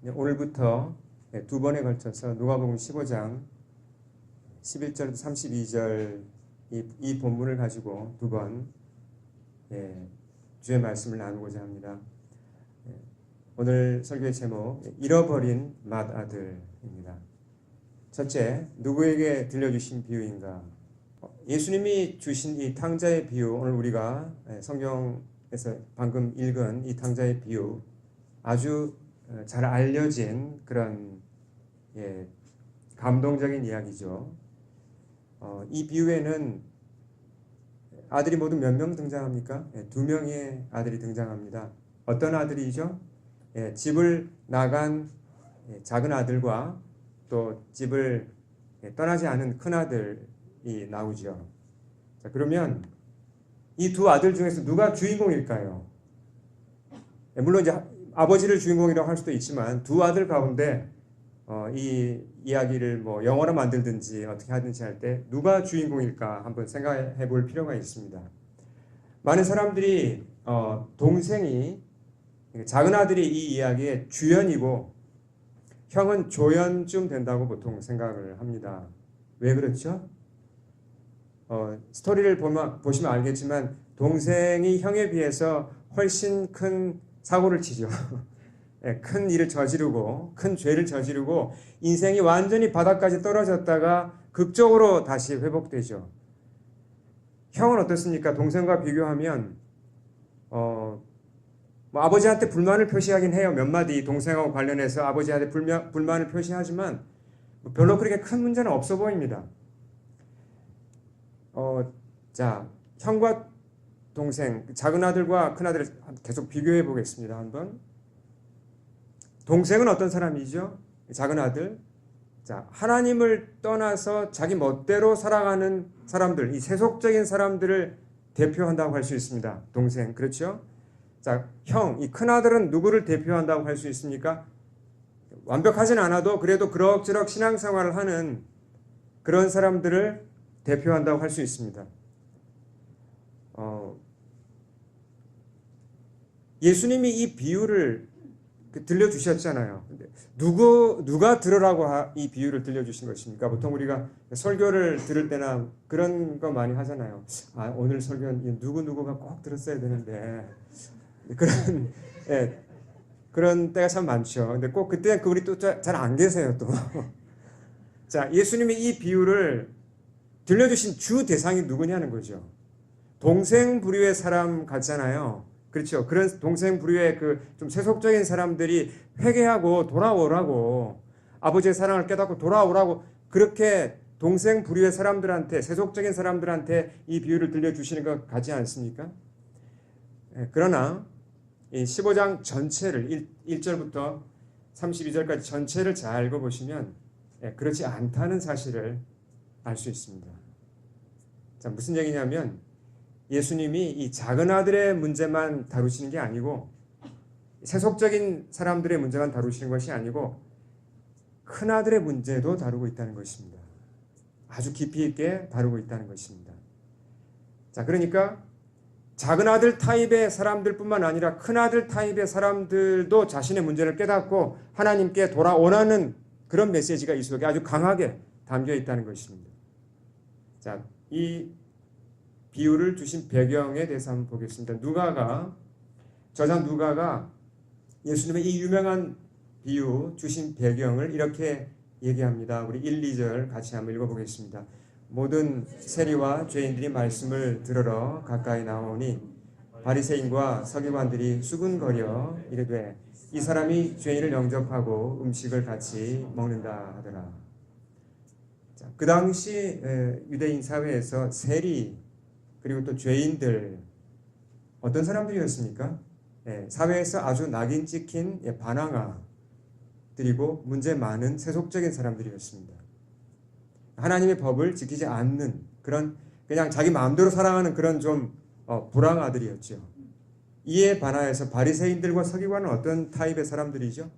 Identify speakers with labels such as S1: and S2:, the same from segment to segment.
S1: 오늘부터 두 번에 걸쳐서 누가복음 15장 11절부터 32절 이 본문을 가지고 두 번 주의 말씀을 나누고자 합니다. 오늘 설교의 제목 잃어버린 맏아들입니다. 첫째, 누구에게 들려주신 비유인가? 예수님이 주신 이 탕자의 비유, 오늘 우리가 성경에서 방금 읽은 이 탕자의 비유, 아주 잘 알려진 그런 감동적인 이야기죠. 이 비유에는 아들이 모두 몇 명 등장합니까? 두 명의 아들이 등장합니다. 어떤 아들이죠? 집을 나간 작은 아들과 또 집을 떠나지 않은 큰 아들이 나오죠. 자, 그러면 이 두 아들 중에서 누가 주인공일까요? 물론 이제 아버지를 주인공이라고 할 수도 있지만 두 아들 가운데 이 이야기를 뭐 영화로 만들든지 어떻게 하든지 할 때 누가 주인공일까 한번 생각해 볼 필요가 있습니다. 많은 사람들이 동생이 작은 아들이 이 이야기의 주연이고 형은 조연쯤 된다고 보통 생각을 합니다. 왜 그렇죠? 스토리를 보시면 알겠지만 동생이 형에 비해서 훨씬 큰 사고를 치죠. 큰 일을 저지르고 큰 죄를 저지르고 인생이 완전히 바닥까지 떨어졌다가 극적으로 다시 회복되죠. 형은 어떻습니까? 동생과 비교하면 뭐 아버지한테 불만을 표시하긴 해요. 몇 마디 동생하고 관련해서 아버지한테 불만을 표시하지만 별로 그렇게 큰 문제는 없어 보입니다. 자, 형과 동생, 작은 아들과 큰 아들을 계속 비교해 보겠습니다. 한번. 동생은 어떤 사람이죠? 작은 아들. 자, 하나님을 떠나서 자기 멋대로 살아가는 사람들, 이 세속적인 사람들을 대표한다고 할 수 있습니다. 동생, 그렇죠? 자, 형, 이 큰 아들은 누구를 대표한다고 할 수 있습니까? 완벽하진 않아도 그래도 그럭저럭 신앙생활을 하는 그런 사람들을 대표한다고 할 수 있습니다. 예수님이 이 비유를 들려주셨잖아요. 근데 누가 들으라고 이 비유를 들려주신 것입니까? 보통 우리가 설교를 들을 때나 그런 거 많이 하잖아요. 오늘 설교는 누구누구가 꼭 들었어야 되는데 그런 때가 참 많죠. 근데 꼭 그때 그분이 또 잘 안 계세요 또. 자, 예수님이 이 비유를 들려주신 주 대상이 누구냐는 거죠. 동생 부류의 사람 같잖아요. 그렇죠. 그런 동생 부류의 그 좀 세속적인 사람들이 회개하고 돌아오라고, 아버지의 사랑을 깨닫고 돌아오라고, 그렇게 동생 부류의 사람들한테, 세속적인 사람들한테 이 비유를 들려주시는 것 같지 않습니까? 그러나 이 15장 전체를 1절부터 32절까지 전체를 잘 읽어보시면 그렇지 않다는 사실을 알 수 있습니다. 자, 무슨 얘기냐면 예수님이 이 작은 아들의 문제만 다루시는 게 아니고 세속적인 사람들의 문제만 다루시는 것이 아니고 큰 아들의 문제도 다루고 있다는 것입니다. 아주 깊이 있게 다루고 있다는 것입니다. 자, 그러니까 작은 아들 타입의 사람들뿐만 아니라 큰 아들 타입의 사람들도 자신의 문제를 깨닫고 하나님께 돌아오라는 그런 메시지가 이 속에 아주 강하게 담겨 있다는 것입니다. 자, 이 비유를 주신 배경에 대해서 한번 보겠습니다. 저자 누가가 예수님의 이 유명한 비유 주신 배경을 이렇게 얘기합니다. 우리 1, 2절 같이 한번 읽어보겠습니다. 모든 세리와 죄인들이 말씀을 들으러 가까이 나오니 바리새인과 서기관들이 수군거려 이르되 이 사람이 죄인을 영접하고 음식을 같이 먹는다 하더라. 자, 그 당시 유대인 사회에서 세리 그리고 또 죄인들 어떤 사람들이었습니까? 사회에서 아주 낙인 찍힌 반항아들이고 문제 많은 세속적인 사람들이었습니다. 하나님의 법을 지키지 않는 그런 그냥 자기 마음대로 살아가는 그런 좀 불황아들이었죠. 이에 반하여서 바리새인들과 서기관은 어떤 타입의 사람들이죠?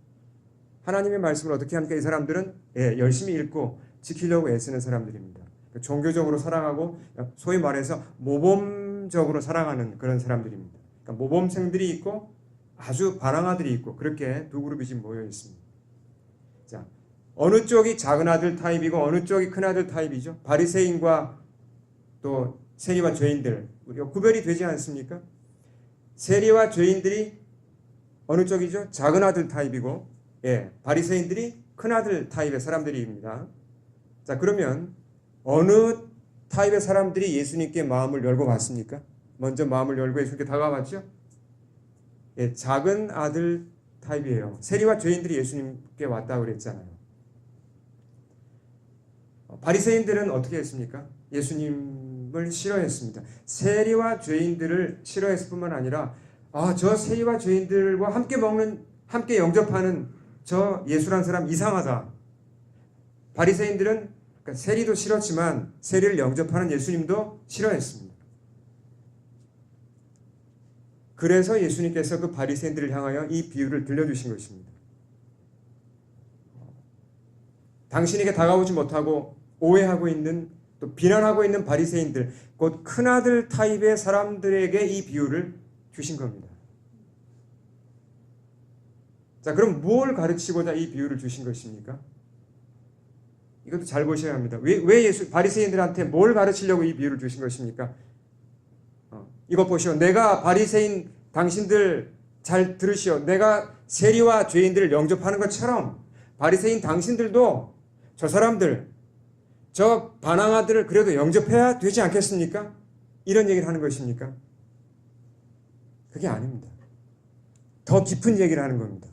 S1: 하나님의 말씀을 어떻게 합니까? 이 사람들은 열심히 읽고 지키려고 애쓰는 사람들입니다. 종교적으로 살아가고 소위 말해서 모범적으로 살아가는 그런 사람들입니다. 그러니까 모범생들이 있고 아주 반항아들이 있고 그렇게 두 그룹이 지금 모여 있습니다. 자, 어느 쪽이 작은 아들 타입이고 어느 쪽이 큰 아들 타입이죠? 바리새인과 또 세리와 죄인들, 우리가 구별이 되지 않습니까? 세리와 죄인들이 어느 쪽이죠? 작은 아들 타입이고, 바리새인들이 큰 아들 타입의 사람들입니다. 자, 그러면 어느 타입의 사람들이 예수님께 마음을 열고 왔습니까? 먼저 마음을 열고 예수님께 다가왔죠? 작은 아들 타입이에요. 세리와 죄인들이 예수님께 왔다고 그랬잖아요. 바리새인들은 어떻게 했습니까? 예수님을 싫어했습니다. 세리와 죄인들을 싫어했을 뿐만 아니라 저 세리와 죄인들과 함께 영접하는 저 예수라는 사람 이상하다. 바리새인들은 그러니까 세리도 싫었지만 세리를 영접하는 예수님도 싫어했습니다. 그래서 예수님께서 그 바리새인들을 향하여 이 비유를 들려주신 것입니다. 당신에게 다가오지 못하고 오해하고 있는 또 비난하고 있는 바리새인들, 곧 큰아들 타입의 사람들에게 이 비유를 주신 겁니다. 자, 그럼 뭘 가르치고자 이 비유를 주신 것입니까? 이것도 잘 보셔야 합니다. 왜 바리새인들한테 뭘 가르치려고 이 비유를 주신 것입니까? 이것 보시오. 내가 바리새인 당신들 잘 들으시오. 내가 세리와 죄인들을 영접하는 것처럼 바리새인 당신들도 저 사람들, 저 반항아들을 그래도 영접해야 되지 않겠습니까? 이런 얘기를 하는 것입니까? 그게 아닙니다. 더 깊은 얘기를 하는 겁니다.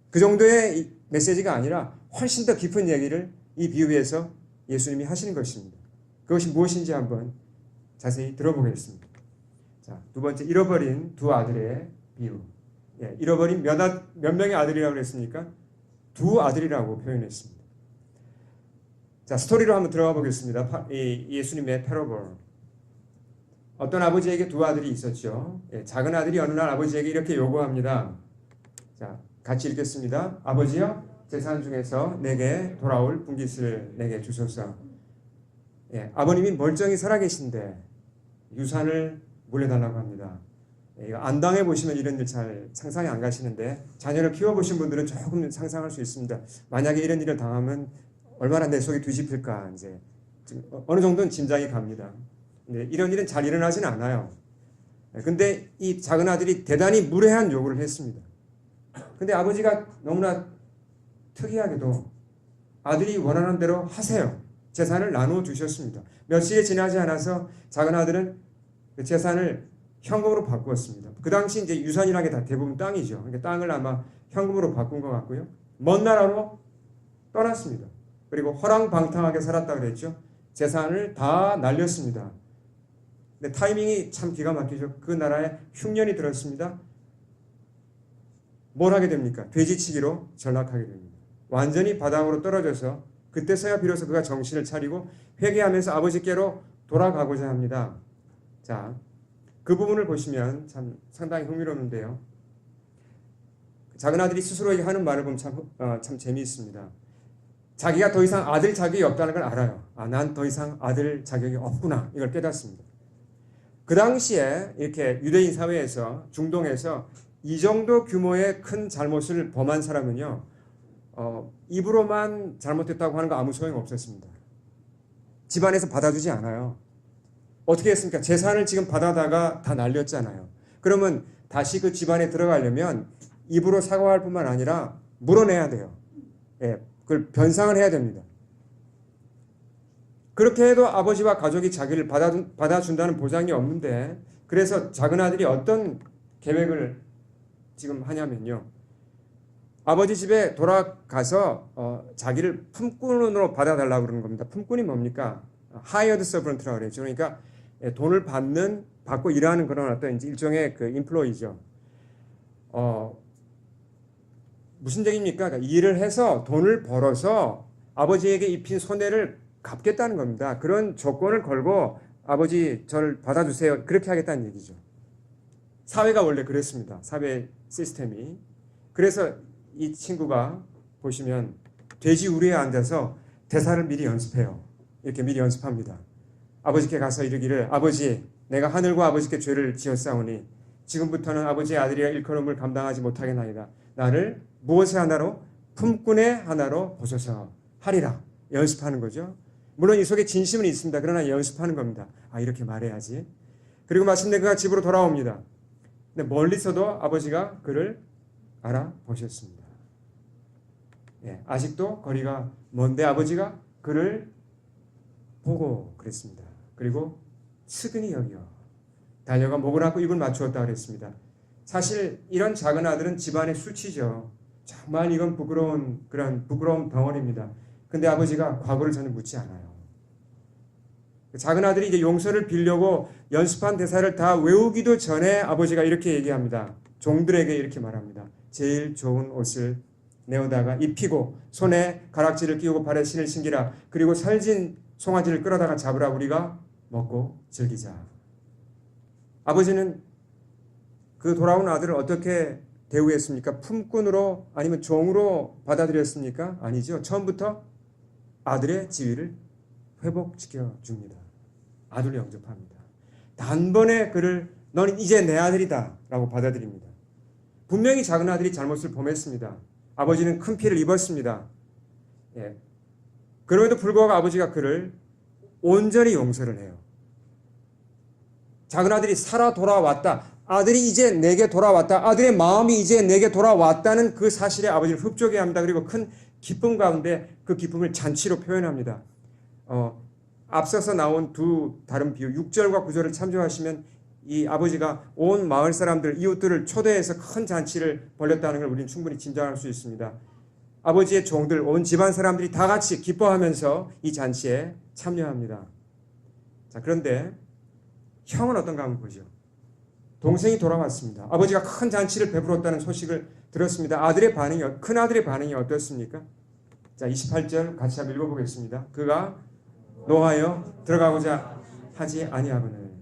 S1: 그 정도의 메시지가 아니라 훨씬 더 깊은 얘기를 이 비유에서 예수님이 하시는 것입니다. 그것이 무엇인지 한번 자세히 들어보겠습니다. 자, 두 번째, 잃어버린 두 아들의 비유. 잃어버린 몇 명의 아들이라고 그랬습니까? 두 아들이라고 표현했습니다. 자, 스토리로 한번 들어가 보겠습니다. 예수님의 패러블. 어떤 아버지에게 두 아들이 있었죠. 작은 아들이 어느 날 아버지에게 이렇게 요구합니다. 자, 같이 읽겠습니다. 아버지여, 재산 중에서 내게 돌아올 분깃을 내게 주소서. 아버님이 멀쩡히 살아계신데 유산을 물려달라고 합니다. 안당해 보시면 이런 일 잘 상상이 안 가시는데 자녀를 키워보신 분들은 조금 상상할 수 있습니다. 만약에 이런 일을 당하면 얼마나 내 속이 뒤집힐까 이제 어느 정도는 짐작이 갑니다. 근데 이런 일은 잘 일어나지는 않아요. 근데 이 작은 아들이 대단히 무례한 요구를 했습니다. 근데 아버지가 너무나 특이하게도 아들이 원하는 대로 하세요. 재산을 나누어 주셨습니다. 며칠이 지나지 않아서 작은 아들은 그 재산을 현금으로 바꾸었습니다. 그 당시 이제 유산이라는 게 다 대부분 땅이죠. 그러니까 땅을 아마 현금으로 바꾼 것 같고요. 먼 나라로 떠났습니다. 그리고 허랑방탕하게 살았다고 그랬죠. 재산을 다 날렸습니다. 근데 타이밍이 참 기가 막히죠. 그 나라에 흉년이 들었습니다. 뭘 하게 됩니까? 돼지치기로 전락하게 됩니다. 완전히 바닥으로 떨어져서 그때서야 비로소 그가 정신을 차리고 회개하면서 아버지께로 돌아가고자 합니다. 자, 그 부분을 보시면 참 상당히 흥미로운데요. 작은 아들이 스스로에게 하는 말을 보면 참 재미있습니다. 자기가 더 이상 아들 자격이 없다는 걸 알아요. 난 더 이상 아들 자격이 없구나. 이걸 깨닫습니다. 그 당시에 이렇게 유대인 사회에서 중동에서 이 정도 규모의 큰 잘못을 범한 사람은요, 입으로만 잘못했다고 하는 거 아무 소용 없었습니다. 집안에서 받아주지 않아요. 어떻게 했습니까? 재산을 지금 받아다가 다 날렸잖아요. 그러면 다시 그 집안에 들어가려면 입으로 사과할 뿐만 아니라 물어내야 돼요. 그걸 변상을 해야 됩니다. 그렇게 해도 아버지와 가족이 자기를 받아준다는 보장이 없는데, 그래서 작은 아들이 어떤 계획을 지금 하냐면요. 아버지 집에 돌아가서 자기를 품꾼으로 받아달라고 그러는 겁니다. 품꾼이 뭡니까? hired servant라고 그랬죠. 그러니까 돈을 받고 일하는 그런 어떤 일종의 그 인플로이죠. 무슨 얘기입니까? 그러니까 일을 해서 돈을 벌어서 아버지에게 입힌 손해를 갚겠다는 겁니다. 그런 조건을 걸고 아버지 저를 받아주세요. 그렇게 하겠다는 얘기죠. 사회가 원래 그랬습니다. 사회 시스템이. 그래서 이 친구가 보시면 돼지 우리에 앉아서 대사를 미리 연습해요. 이렇게 미리 연습합니다. 아버지께 가서 이르기를, 아버지, 내가 하늘과 아버지께 죄를 지었사오니 지금부터는 아버지의 아들이라 일컬음을 감당하지 못하겠나이다. 나를 무엇의 하나로? 품꾼의 하나로 보소서 하리라. 연습하는 거죠. 물론 이 속에 진심은 있습니다. 그러나 연습하는 겁니다. 이렇게 말해야지. 그리고 마침내 그가 집으로 돌아옵니다. 근데 멀리서도 아버지가 그를 알아보셨습니다. 아직도 거리가 먼데 아버지가 그를 보고 그랬습니다. 그리고 측은히 여겨 달려가 목을 안고 입을 맞추었다 그랬습니다. 사실 이런 작은 아들은 집안의 수치죠. 정말 이건 부끄러운 덩어리입니다. 근데 아버지가 과거를 전혀 묻지 않아요. 작은 아들이 이제 용서를 빌려고 연습한 대사를 다 외우기도 전에 아버지가 이렇게 얘기합니다. 종들에게 이렇게 말합니다. 제일 좋은 옷을 내어다가 입히고 손에 가락지를 끼우고 발에 신을 신기라. 그리고 살진 송아지를 끌어다가 잡으라. 우리가 먹고 즐기자. 아버지는 그 돌아온 아들을 어떻게 대우했습니까? 품꾼으로 아니면 종으로 받아들였습니까? 아니죠. 처음부터 아들의 지위를 회복시켜 줍니다. 아들을 영접합니다. 단번에 그를 너는 이제 내 아들이다 라고 받아들입니다. 분명히 작은 아들이 잘못을 범했습니다. 아버지는 큰 피해를 입었습니다. 그럼에도 불구하고 아버지가 그를 온전히 용서를 해요. 작은 아들이 살아 돌아왔다. 아들이 이제 내게 돌아왔다. 아들의 마음이 이제 내게 돌아왔다는 그 사실에 아버지를 흡족해 합니다. 그리고 큰 기쁨 가운데 그 기쁨을 잔치로 표현합니다. 앞서서 나온 두 다른 비유 6절과 9절을 참조하시면 이 아버지가 온 마을 사람들, 이웃들을 초대해서 큰 잔치를 벌였다는 걸 우리는 충분히 짐작할 수 있습니다. 아버지의 종들, 온 집안 사람들이 다 같이 기뻐하면서 이 잔치에 참여합니다. 자, 그런데 형은 어떤가 한번 보죠. 동생이 돌아왔습니다. 아버지가 큰 잔치를 베풀었다는 소식을 들었습니다. 큰 아들의 반응이 어떻습니까? 자, 28절 같이 한번 읽어보겠습니다. 그가 노하여 들어가고자 하지 아니하거늘.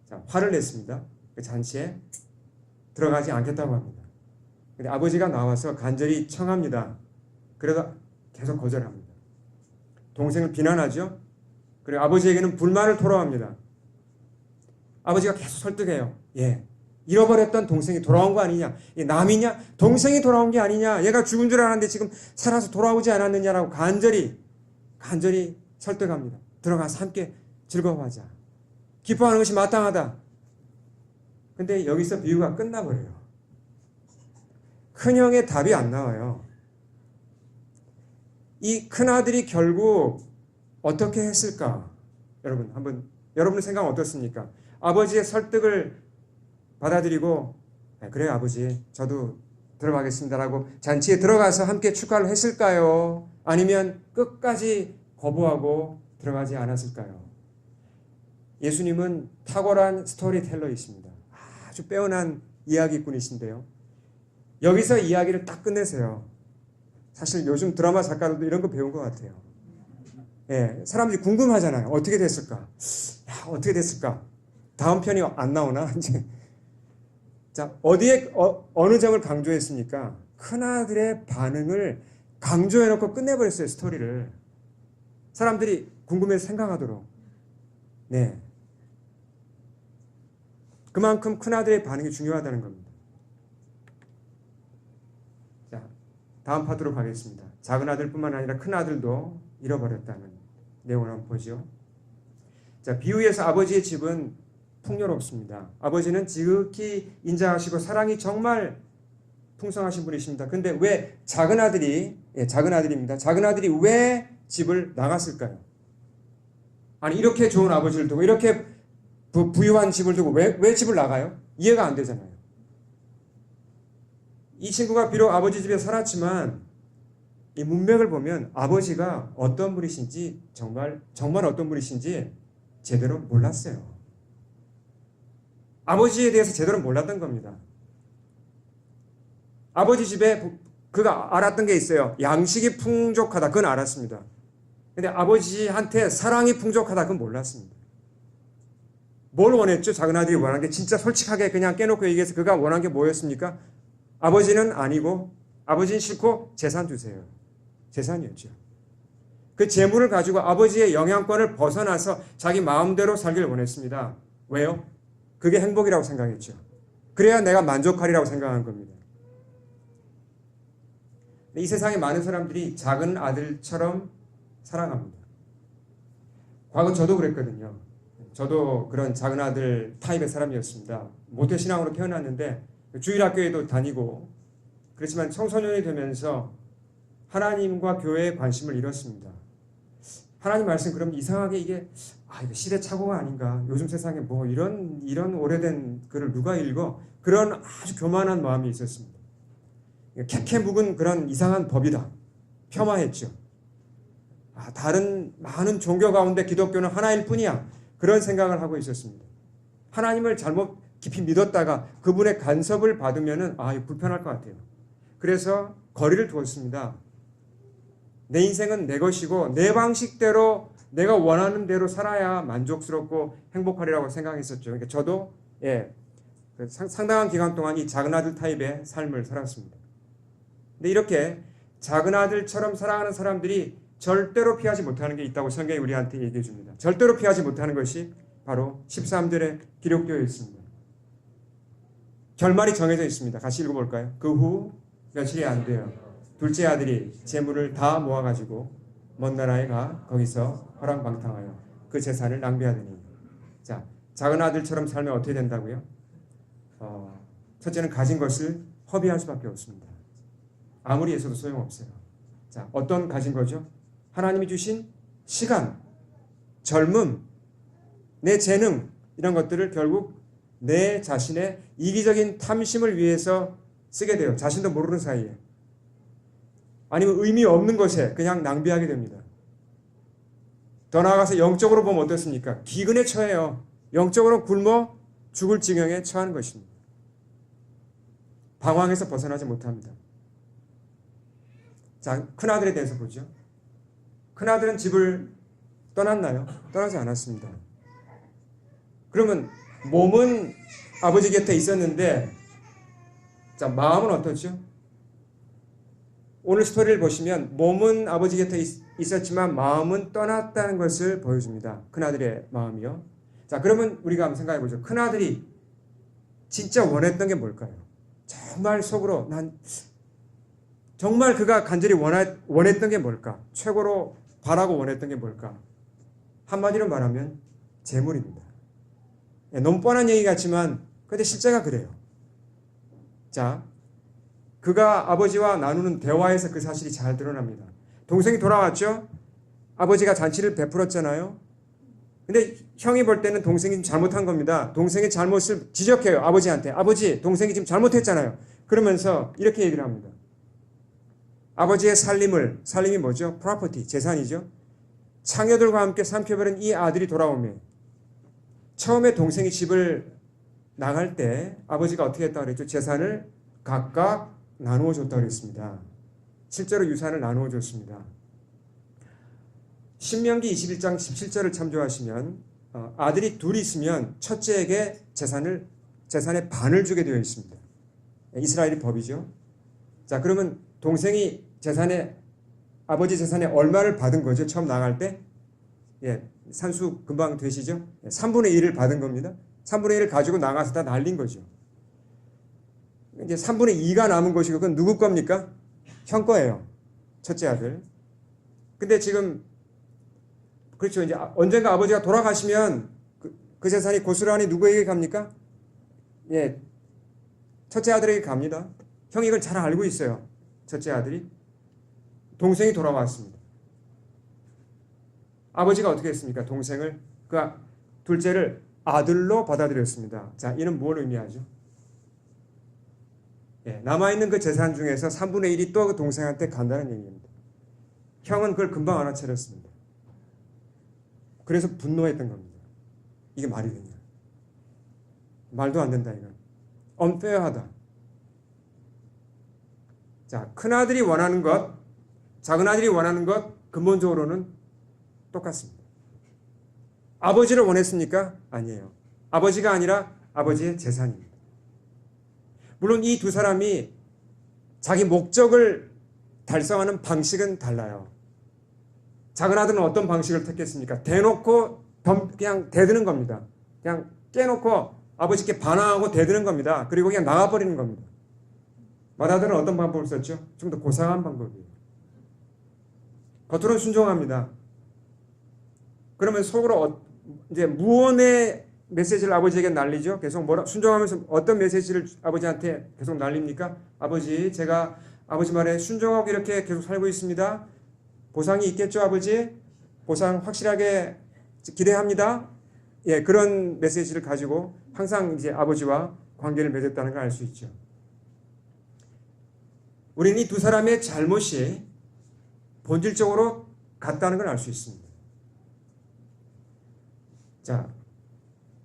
S1: 자, 화를 냈습니다. 그 잔치에 들어가지 않겠다고 합니다. 근데 아버지가 나와서 간절히 청합니다. 그래도 계속 거절합니다. 동생을 비난하죠. 그리고 아버지에게는 불만을 토로합니다. 아버지가 계속 설득해요. 잃어버렸던 동생이 돌아온 거 아니냐? 남이냐? 동생이 돌아온 게 아니냐? 얘가 죽은 줄 알았는데 지금 살아서 돌아오지 않았느냐라고 간절히 설득합니다. 들어가서 함께 즐거워하자. 기뻐하는 것이 마땅하다. 근데 여기서 비유가 끝나버려요. 큰형의 답이 안 나와요. 이 큰아들이 결국 어떻게 했을까? 여러분의 생각은 어떻습니까? 아버지의 설득을 받아들이고 그래요 아버지 저도 들어가겠습니다라고 잔치에 들어가서 함께 축하를 했을까요? 아니면 끝까지 거부하고 들어가지 않았을까요? 예수님은 탁월한 스토리텔러이십니다. 아주 빼어난 이야기꾼이신데요. 여기서 이야기를 딱 끝내세요. 사실 요즘 드라마 작가들도 이런 거 배운 것 같아요. 사람들이 궁금하잖아요. 어떻게 됐을까? 어떻게 됐을까? 다음 편이 안 나오나? 자, 어느 점을 강조했습니까? 큰아들의 반응을 강조해놓고 끝내버렸어요, 스토리를. 사람들이 궁금해서 생각하도록. 그만큼 큰아들의 반응이 중요하다는 겁니다. 자, 다음 파트로 가겠습니다. 작은 아들뿐만 아니라 큰아들도 잃어버렸다는 내용을 한번 보죠. 자, 비유에서 아버지의 집은 풍요롭습니다. 아버지는 지극히 인자하시고 사랑이 정말 풍성하신 분이십니다. 근데 왜 작은 아들입니다. 작은 아들이 왜 집을 나갔을까요? 아니 이렇게 좋은 아버지를 두고 이렇게 부유한 집을 두고 왜 집을 나가요? 이해가 안 되잖아요. 이 친구가 비록 아버지 집에 살았지만 이 문맥을 보면 아버지가 어떤 분이신지 정말 어떤 분이신지 제대로 몰랐어요. 아버지에 대해서 제대로 몰랐던 겁니다. 아버지 집에 그가 알았던 게 있어요. 양식이 풍족하다. 그건 알았습니다. 근데 아버지한테 사랑이 풍족하다. 그건 몰랐습니다. 뭘 원했죠? 작은 아들이 원한 게 진짜 솔직하게 그냥 깨놓고 얘기해서 그가 원한 게 뭐였습니까? 아버지는 아니고 아버지는 싫고 재산 주세요. 재산이었죠. 그 재물을 가지고 아버지의 영향권을 벗어나서 자기 마음대로 살기를 원했습니다. 왜요? 그게 행복이라고 생각했죠. 그래야 내가 만족하리라고 생각한 겁니다. 이 세상에 많은 사람들이 작은 아들처럼 사랑합니다. 과거 저도 그랬거든요. 저도 그런 작은 아들 타입의 사람이었습니다. 모태신앙으로 태어났는데 주일학교에도 다니고 그렇지만 청소년이 되면서 하나님과 교회에 관심을 잃었습니다. 하나님 말씀 그럼 이상하게 이게 이거 시대착오가 아닌가? 요즘 세상에 뭐 이런 오래된 글을 누가 읽어? 그런 아주 교만한 마음이 있었습니다. 캐캐 묵은 그런 이상한 법이다. 폄하했죠. 다른 많은 종교 가운데 기독교는 하나일 뿐이야. 그런 생각을 하고 있었습니다. 하나님을 잘못 깊이 믿었다가 그분의 간섭을 받으면은 이거 불편할 것 같아요. 그래서 거리를 두었습니다. 내 인생은 내 것이고 내 방식대로 내가 원하는 대로 살아야 만족스럽고 행복하리라고 생각했었죠. 그러니까 저도 상당한 기간 동안 이 작은 아들 타입의 삶을 살았습니다. 근데 이렇게 작은 아들처럼 살아가는 사람들이 절대로 피하지 못하는 게 있다고 성경이 우리한테 얘기해 줍니다. 절대로 피하지 못하는 것이 바로 13절에 기록되어 있습니다. 결말이 정해져 있습니다. 같이 읽어볼까요? 그 후 며칠이 안 돼요. 둘째 아들이 재물을 다 모아가지고 먼 나라에 가 거기서 허랑방탕하여 그 재산을 낭비하더니. 자, 작은 아들처럼 살면 어떻게 된다고요? 첫째는 가진 것을 허비할 수밖에 없습니다. 아무리 애써도 소용없어요. 자, 어떤 가진 거죠? 하나님이 주신 시간, 젊음, 내 재능 이런 것들을 결국 내 자신의 이기적인 탐심을 위해서 쓰게 돼요. 자신도 모르는 사이에. 아니면 의미 없는 것에 그냥 낭비하게 됩니다. 더 나아가서 영적으로 보면 어떻습니까? 기근에 처해요. 영적으로 굶어 죽을 지경에 처하는 것입니다. 방황에서 벗어나지 못합니다. 자, 큰아들에 대해서 보죠. 큰아들은 집을 떠났나요? 떠나지 않았습니다. 그러면 몸은 아버지 곁에 있었는데 자, 마음은 어떻죠? 오늘 스토리를 보시면 몸은 아버지 곁에 있었지만 마음은 떠났다는 것을 보여줍니다. 큰아들의 마음이요. 자, 그러면 우리가 한번 생각해 보죠. 큰아들이 진짜 원했던 게 뭘까요? 정말 속으로 정말 그가 간절히 원했던 게 뭘까? 최고로 바라고 원했던 게 뭘까? 한마디로 말하면 재물입니다. 너무 뻔한 얘기 같지만 근데 실제가 그래요. 자, 그가 아버지와 나누는 대화에서 그 사실이 잘 드러납니다. 동생이 돌아왔죠? 아버지가 잔치를 베풀었잖아요. 근데 형이 볼 때는 동생이 잘못한 겁니다. 동생의 잘못을 지적해요. 아버지한테. 아버지, 동생이 지금 잘못했잖아요. 그러면서 이렇게 얘기를 합니다. 아버지의 살림이 뭐죠? 프로퍼티, 재산이죠. 창녀들과 함께 삼켜버린 이 아들이 돌아오면 처음에 동생이 집을 나갈 때 아버지가 어떻게 했다고 그랬죠? 재산을 각각 나누어 줬다고 그랬습니다. 실제로 유산을 나누어 줬습니다. 신명기 21장 17절을 참조하시면 아들이 둘이 있으면 첫째에게 재산의 반을 주게 되어 있습니다. 이스라엘의 법이죠. 자, 그러면 동생이 아버지 재산에 얼마를 받은 거죠? 처음 나갈 때? 산수 금방 되시죠? 3분의 1을 받은 겁니다. 3분의 1을 가지고 나가서 다 날린 거죠. 이제 3분의 2가 남은 것이고 그건 누구 겁니까? 형 거예요. 첫째 아들. 근데 지금 그렇죠. 이제 언젠가 아버지가 돌아가시면 그 재산이 고스란히 누구에게 갑니까? 첫째 아들에게 갑니다. 형이 이걸 잘 알고 있어요. 첫째 아들이. 동생이 돌아왔습니다. 아버지가 어떻게 했습니까? 동생을, 둘째를 아들로 받아들였습니다. 자, 이는 뭘 의미하죠? 남아있는 그 재산 중에서 3분의 1이 또 그 동생한테 간다는 얘기입니다. 형은 그걸 금방 알아차렸습니다. 그래서 분노했던 겁니다. 이게 말이 되냐? 말도 안 된다, 이건. unfair하다. 자, 큰아들이 원하는 것, 작은아들이 원하는 것, 근본적으로는 똑같습니다. 아버지를 원했습니까? 아니에요. 아버지가 아니라 아버지의 재산입니다. 물론 이 두 사람이 자기 목적을 달성하는 방식은 달라요. 작은 아들은 어떤 방식을 택했습니까? 대놓고 그냥 대드는 겁니다. 그냥 깨놓고 아버지께 반항하고 대드는 겁니다. 그리고 그냥 나가버리는 겁니다. 마다들은 어떤 방법을 썼죠? 좀 더 고상한 방법이에요. 겉으로는 순종합니다. 그러면 속으로 이제 무언의 메시지를 아버지에게 날리죠. 계속 순종하면서 어떤 메시지를 아버지한테 계속 날립니까? 아버지, 제가 아버지 말에 순종하고 이렇게 계속 살고 있습니다. 보상이 있겠죠, 아버지? 보상 확실하게 기대합니다. 예, 그런 메시지를 가지고 항상 이제 아버지와 관계를 맺었다는 걸 알 수 있죠. 우리는 이 두 사람의 잘못이 본질적으로 같다는 걸 알 수 있습니다. 자,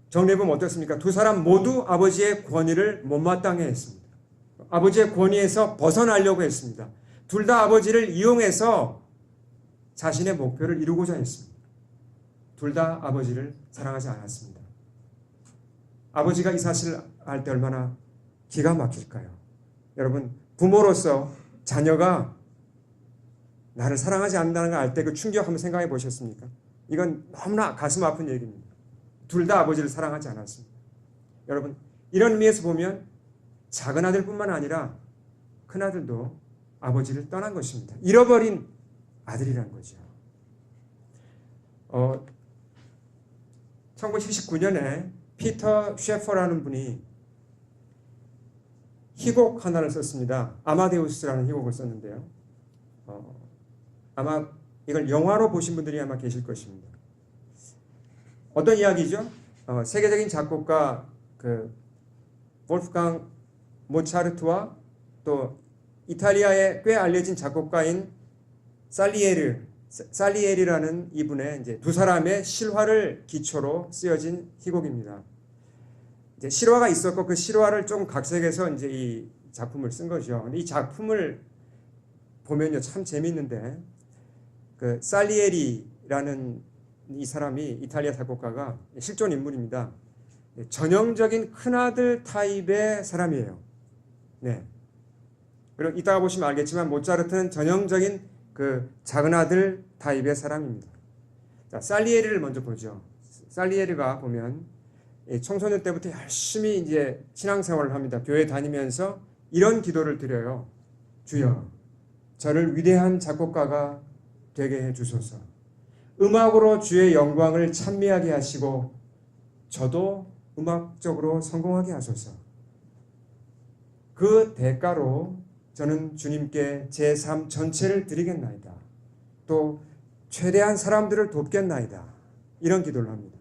S1: 정리해보면 어떻습니까? 두 사람 모두 아버지의 권위를 못마땅해 했습니다. 아버지의 권위에서 벗어나려고 했습니다. 둘 다 아버지를 이용해서 자신의 목표를 이루고자 했습니다. 둘 다 아버지를 사랑하지 않았습니다. 아버지가 이 사실을 알 때 얼마나 기가 막힐까요? 여러분, 부모로서 자녀가 나를 사랑하지 않는다는 걸 알 때 그 충격 한번 생각해 보셨습니까? 이건 너무나 가슴 아픈 얘기입니다. 둘 다 아버지를 사랑하지 않았습니다. 여러분, 이런 의미에서 보면 작은 아들뿐만 아니라 큰 아들도 아버지를 떠난 것입니다. 잃어버린 아들이라는 거죠. 1979년에 피터 셰퍼라는 분이 희곡 하나를 썼습니다. 아마데우스라는 희곡을 썼는데요. 아마 이걸 영화로 보신 분들이 아마 계실 것입니다. 어떤 이야기죠? 세계적인 작곡가 볼프강 모차르트와 또 이탈리아의 꽤 알려진 작곡가인 살리에리라는 이분의 이제 두 사람의 실화를 기초로 쓰여진 희곡입니다. 이제 실화가 있었고 그 실화를 좀 각색해서 이제 이 작품을 쓴 거죠. 근데 이 작품을 보면요 참 재미있는데 그 살리에리라는 이 사람이 이탈리아 작곡가가 실존 인물입니다. 전형적인 큰아들 타입의 사람이에요. 네. 그리고 이따가 보시면 알겠지만 모차르트는 전형적인 그 작은아들 타입의 사람입니다. 자, 살리에리를 먼저 보죠. 살리에리가 보면 청소년 때부터 열심히 이제 신앙생활을 합니다. 교회 다니면서 이런 기도를 드려요. 주여, 저를 위대한 작곡가가 되게 해주소서. 음악으로 주의 영광을 찬미하게 하시고 저도 음악적으로 성공하게 하소서. 그 대가로 저는 주님께 제 삶 전체를 드리겠나이다. 또 최대한 사람들을 돕겠나이다. 이런 기도를 합니다.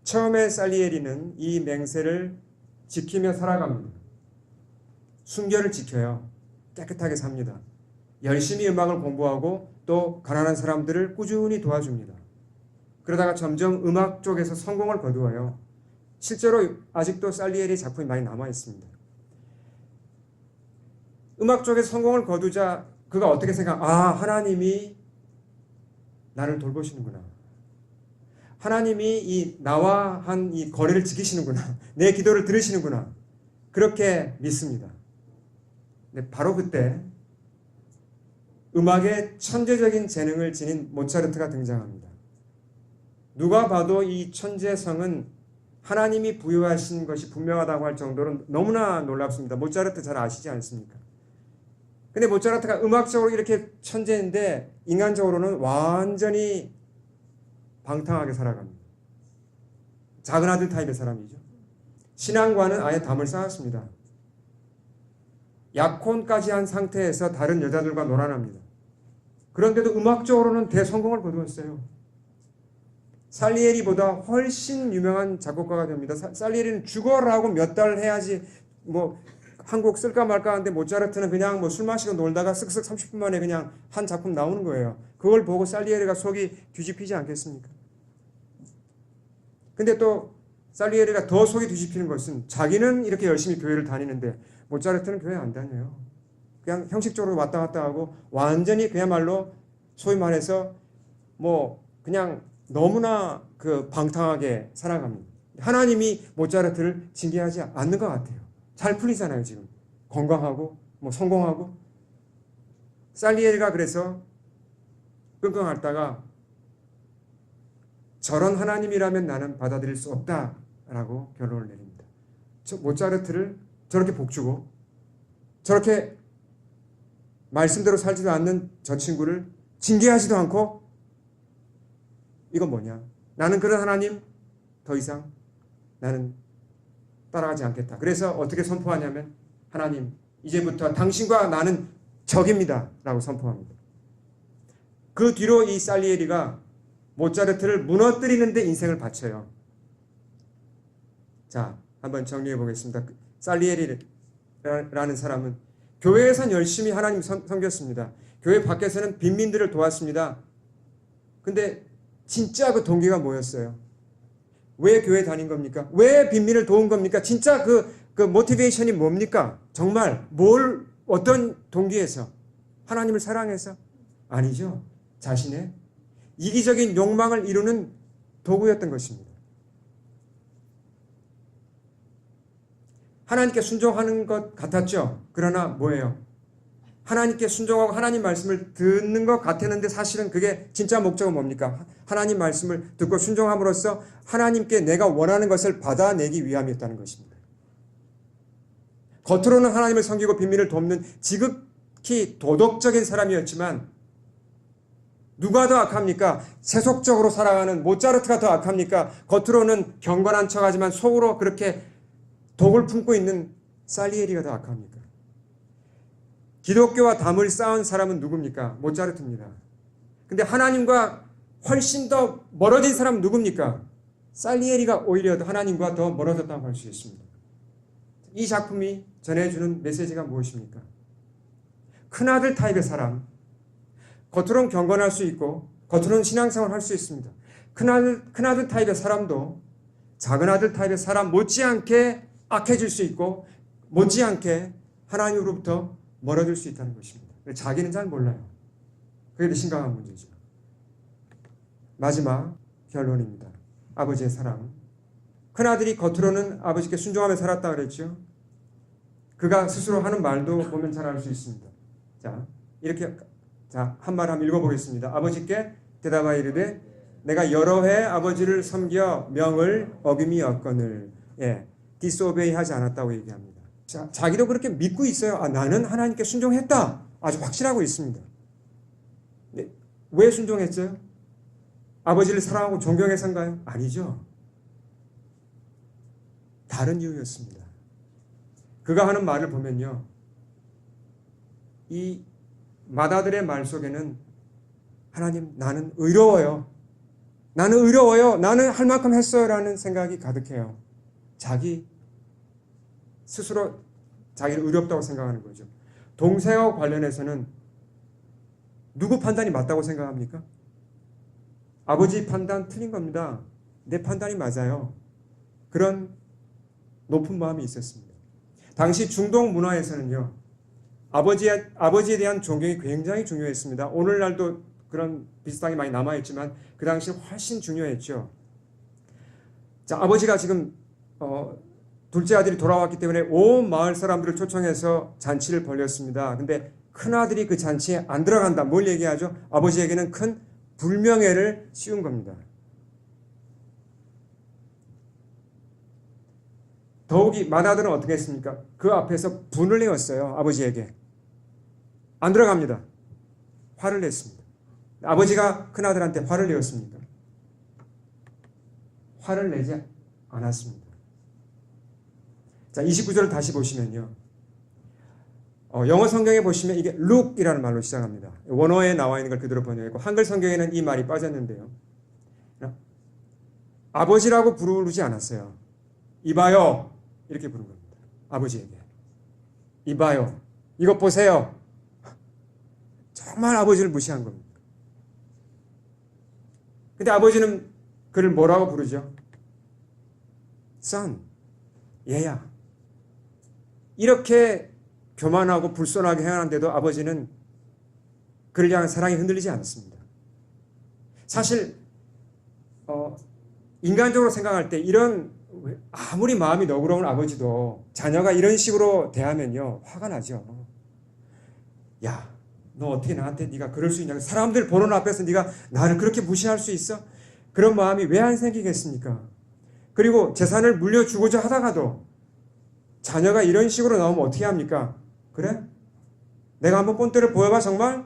S1: 처음에 살리에리는 이 맹세를 지키며 살아갑니다. 순결을 지켜요. 깨끗하게 삽니다. 열심히 음악을 공부하고 또 가난한 사람들을 꾸준히 도와줍니다. 그러다가 점점 음악 쪽에서 성공을 거두어요. 실제로 아직도 살리에리 작품이 많이 남아 있습니다. 음악 쪽에서 성공을 거두자 그가 어떻게 하나님이 나를 돌보시는구나. 하나님이 이 나와 한 이 거래를 지키시는구나. 내 기도를 들으시는구나. 그렇게 믿습니다. 근데 바로 그때 음악의 천재적인 재능을 지닌 모차르트가 등장합니다. 누가 봐도 이 천재성은 하나님이 부여하신 것이 분명하다고 할 정도로 너무나 놀랍습니다. 모차르트 잘 아시지 않습니까? 근데 모차르트가 음악적으로 이렇게 천재인데 인간적으로는 완전히 방탕하게 살아갑니다. 작은 아들 타입의 사람이죠. 신앙과는 아예 담을 쌓았습니다. 약혼까지 한 상태에서 다른 여자들과 놀아납니다. 그런데도 음악적으로는 대성공을 거두었어요. 살리에리보다 훨씬 유명한 작곡가가 됩니다. 살리에리는 죽어라고 몇 달 해야지 뭐 한 곡 쓸까 말까 하는데 모차르트는 그냥 뭐 술 마시고 놀다가 쓱쓱 30분 만에 그냥 한 작품 나오는 거예요. 그걸 보고 살리에리가 속이 뒤집히지 않겠습니까? 근데 또 살리에리가 더 속이 뒤집히는 것은 자기는 이렇게 열심히 교회를 다니는데 모차르트는 교회 안 다녀요. 그냥 형식적으로 왔다 갔다 하고 완전히 그야말로 소위 말해서 뭐 그냥 너무나 그 방탕하게 살아갑니다. 하나님이 모차르트를 징계하지 않는 것 같아요. 잘 풀리잖아요, 지금. 건강하고, 뭐 성공하고. 살리에리가 그래서 끙끙 앓다가 저런 하나님이라면 나는 받아들일 수 없다라고 결론을 내립니다. 모차르트를 저렇게 복주고 저렇게 말씀대로 살지도 않는 저 친구를 징계하지도 않고 이건 뭐냐? 나는 그런 하나님 더 이상 나는 따라가지 않겠다. 그래서 어떻게 선포하냐면 하나님 이제부터 당신과 나는 적입니다 라고 선포합니다. 그 뒤로 이 살리에리가 모차르트를 무너뜨리는 데 인생을 바쳐요. 자, 한번 정리해 보겠습니다. 살리에리라는 사람은 교회에선 열심히 하나님 섬겼습니다. 교회 밖에서는 빈민들을 도왔습니다. 근데 진짜 그 동기가 뭐였어요? 왜 교회 다닌 겁니까? 왜 빈민을 도운 겁니까? 진짜 그 모티베이션이 뭡니까? 정말 어떤 동기에서? 하나님을 사랑해서? 아니죠. 자신의 이기적인 욕망을 이루는 도구였던 것입니다. 하나님께 순종하는 것 같았죠. 그러나 뭐예요? 하나님께 순종하고 하나님 말씀을 듣는 것 같았는데 사실은 그게 진짜 목적은 뭡니까? 하나님 말씀을 듣고 순종함으로써 하나님께 내가 원하는 것을 받아내기 위함이었다는 것입니다. 겉으로는 하나님을 섬기고 빈민을 돕는 지극히 도덕적인 사람이었지만 누가 더 악합니까? 세속적으로 살아가는 모차르트가 더 악합니까? 겉으로는 경건한 척하지만 속으로 그렇게 독을 품고 있는 살리에리가 더 악합니까? 기독교와 담을 쌓은 사람은 누굽니까? 모차르트입니다. 근데 하나님과 훨씬 더 멀어진 사람은 누굽니까? 살리에리가 오히려 하나님과 더 멀어졌다고 할 수 있습니다. 이 작품이 전해주는 메시지가 무엇입니까? 큰아들 타입의 사람, 겉으로는 경건할 수 있고 겉으로는 신앙생활을 할 수 있습니다. 큰아들 타입의 사람도 작은아들 타입의 사람 못지않게 악해질 수 있고 못지않게 하나님으로부터 멀어질 수 있다는 것입니다. 자기는 잘 몰라요. 그게 더 심각한 문제죠. 마지막 결론입니다. 아버지의 사랑. 큰아들이 겉으로는 아버지께 순종하며 살았다 그랬죠. 그가 스스로 하는 말도 보면 잘 알 수 있습니다. 자, 이렇게 한 말 한번 읽어보겠습니다. 아버지께 대답하여 이르되 내가 여러 해 아버지를 섬겨 명을 어김이 없거늘. 디스오베이 하지 않았다고 얘기합니다. 자, 자기도 그렇게 믿고 있어요. 나는 하나님께 순종했다. 아주 확실하고 있습니다. 네, 왜 순종했어요? 아버지를 사랑하고 존경해서인가요? 아니죠. 다른 이유였습니다. 그가 하는 말을 보면요. 이 맏아들의 말 속에는 하나님 나는 의로워요. 나는 의로워요. 나는 할 만큼 했어요. 라는 생각이 가득해요. 자기 스스로 자기를 의롭다고 생각하는 거죠. 동생하고 관련해서는 누구 판단이 맞다고 생각합니까? 아버지 판단 틀린 겁니다. 내 판단이 맞아요. 그런 높은 마음이 있었습니다. 당시 중동 문화에서는요. 아버지에 대한 존경이 굉장히 중요했습니다. 오늘날도 그런 비슷하게 많이 남아있지만 그 당시 훨씬 중요했죠. 자, 아버지가 지금 둘째 아들이 돌아왔기 때문에 온 마을 사람들을 초청해서 잔치를 벌였습니다. 근데 큰아들이 그 잔치에 안 들어간다. 뭘 얘기하죠? 아버지에게는 큰 불명예를 씌운 겁니다. 더욱이 맏아들은 어떻게 했습니까? 그 앞에서 분을 내었어요. 아버지에게. 안 들어갑니다. 화를 냈습니다. 아버지가 큰아들한테 화를 내었습니까? 화를 내지 않았습니다. 자, 29절을 다시 보시면요. 영어 성경에 보시면 이게 look이라는 말로 시작합니다. 원어에 나와 있는 걸 그대로 번역했고 한글 성경에는 이 말이 빠졌는데요. 아버지라고 부르지 않았어요. 이봐요. 이렇게 부른 겁니다. 아버지에게. 이봐요. 이것 보세요. 정말 아버지를 무시한 겁니다. 근데 아버지는 그를 뭐라고 부르죠? son. 얘야. 이렇게 교만하고 불손하게 행하는데도 아버지는 그를 향한 사랑이 흔들리지 않습니다. 사실 인간적으로 생각할 때 이런 아무리 마음이 너그러운 아버지도 자녀가 이런 식으로 대하면요 화가 나죠. 야, 너 어떻게 나한테 네가 그럴 수 있냐? 사람들 보는 앞에서 네가 나를 그렇게 무시할 수 있어? 그런 마음이 왜 안 생기겠습니까? 그리고 재산을 물려주고자 하다가도 자녀가 이런 식으로 나오면 어떻게 합니까? 그래? 내가 한번 본때를 보여봐 정말?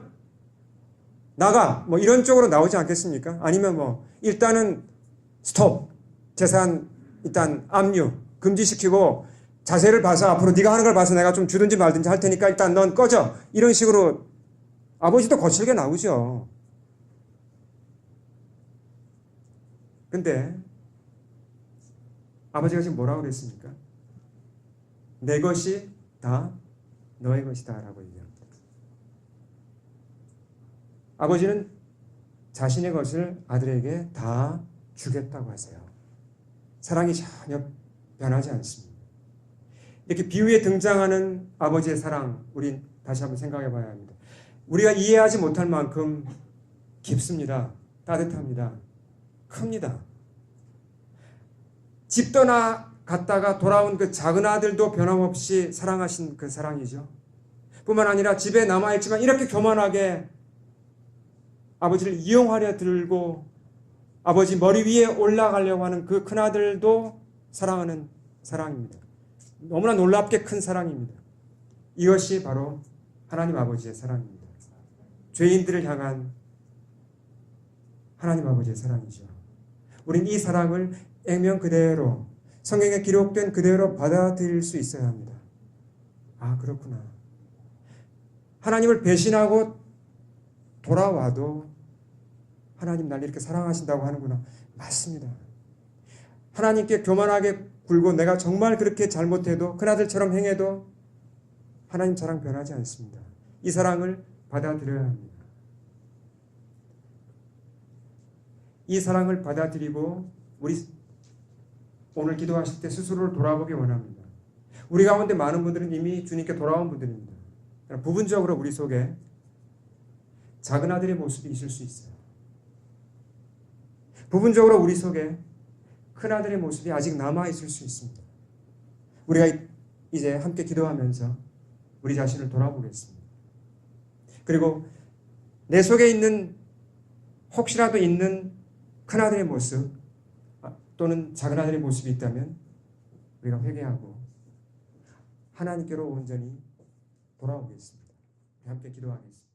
S1: 나가! 뭐 이런 쪽으로 나오지 않겠습니까? 아니면 뭐 일단은 스톱! 재산 일단 압류! 금지시키고 자세를 봐서 앞으로 네가 하는 걸 봐서 내가 좀 주든지 말든지 할 테니까 일단 넌 꺼져! 이런 식으로 아버지도 거칠게 나오죠. 근데 아버지가 지금 뭐라고 그랬습니까? 내 것이 다 너의 것이다 라고 얘기합니다. 아버지는 자신의 것을 아들에게 다 주겠다고 하세요. 사랑이 전혀 변하지 않습니다. 이렇게 비유에 등장하는 아버지의 사랑, 우리 다시 한번 생각해 봐야 합니다. 우리가 이해하지 못할 만큼 깊습니다. 따뜻합니다. 큽니다. 집 떠나 갔다가 돌아온 그 작은 아들도 변함없이 사랑하신 그 사랑이죠. 뿐만 아니라 집에 남아있지만 이렇게 교만하게 아버지를 이용하려 들고 아버지 머리 위에 올라가려고 하는 그 큰아들도 사랑하는 사랑입니다. 너무나 놀랍게 큰 사랑입니다. 이것이 바로 하나님 아버지의 사랑입니다. 죄인들을 향한 하나님 아버지의 사랑이죠. 우린 이 사랑을 액면 그대로 성경에 기록된 그대로 받아들일 수 있어야 합니다. 아, 그렇구나. 하나님을 배신하고 돌아와도 하나님 날 이렇게 사랑하신다고 하는구나. 맞습니다. 하나님께 교만하게 굴고 내가 정말 그렇게 잘못해도 큰아들처럼 행해도 하나님 사랑 변하지 않습니다. 이 사랑을 받아들여야 합니다. 이 사랑을 받아들이고 우리 오늘 기도하실 때 스스로를 돌아보기 원합니다. 우리 가운데 많은 분들은 이미 주님께 돌아온 분들입니다. 부분적으로 우리 속에 작은 아들의 모습이 있을 수 있어요. 부분적으로 우리 속에 큰 아들의 모습이 아직 남아 있을 수 있습니다. 우리가 이제 함께 기도하면서 우리 자신을 돌아보겠습니다. 그리고 내 속에 있는 혹시라도 있는 큰 아들의 모습 또는 작은 아들의 모습이 있다면 우리가 회개하고 하나님께로 온전히 돌아오겠습니다. 함께 기도하겠습니다.